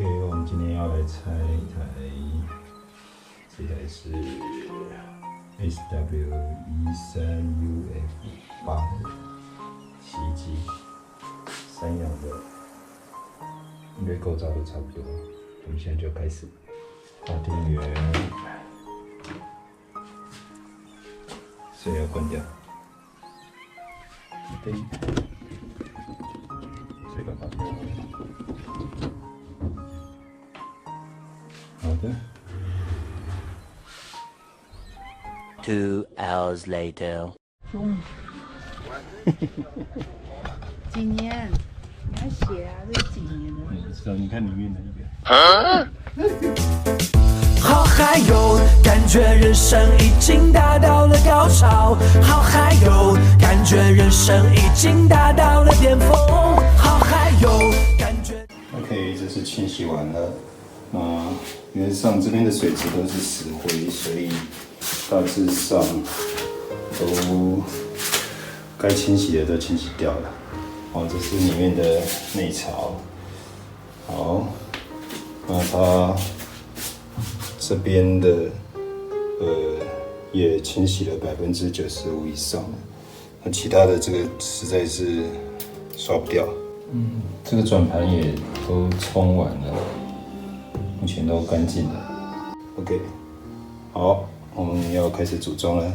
OK， 我们今天要来拆一台，这台是 SW13UF8洗衣机，三阳的，应该构造都差不多。我们现在就开始插电源，水要关掉，灯，水把它关掉。好的。2 hours later. 几年？你要写啊，这是几年的？我不知道，你看里面的那个。好嗨哟，感觉人生已经达到了高潮。好嗨哟，感觉人生已经达到了巅峰。好嗨哟，感觉。OK， 这是清洗完了。原则上这边的水质都是死灰，所以大致上都该清洗的都清洗掉了。这是里面的内槽。好，那它这边的也清洗了95%以上了。那其他的这个实在是刷不掉。这个转盘也都冲完了。目前都干净了。OK， 好，我们要开始组装了。